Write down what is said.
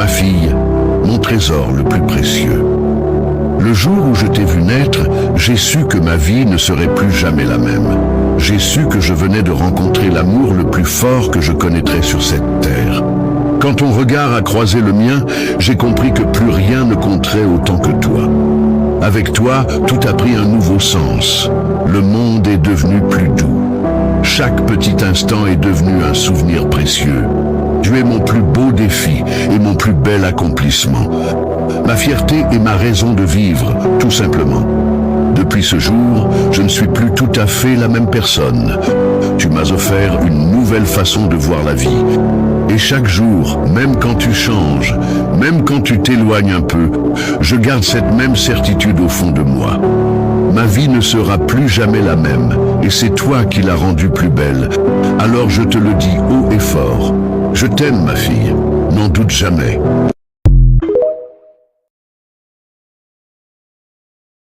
Ma fille, mon trésor le plus précieux. Le jour où je t'ai vu naître, j'ai su que ma vie ne serait plus jamais la même. J'ai su que je venais de rencontrer l'amour le plus fort que je connaîtrais sur cette terre. Quand ton regard a croisé le mien, j'ai compris que plus rien ne compterait autant que toi. Avec toi, tout a pris un nouveau sens. Le monde est devenu plus doux. Chaque petit instant est devenu un souvenir précieux. Tu es mon plus beau défi et mon plus bel accomplissement. Ma fierté est ma raison de vivre, tout simplement. Depuis ce jour, je ne suis plus tout à fait la même personne. Tu m'as offert une nouvelle façon de voir la vie. Et chaque jour, même quand tu changes, même quand tu t'éloignes un peu, je garde cette même certitude au fond de moi. Ma vie ne sera plus jamais la même, et c'est toi qui l'as rendue plus belle. Alors je te le dis haut et fort. Je t'aime, ma fille, n'en doute jamais.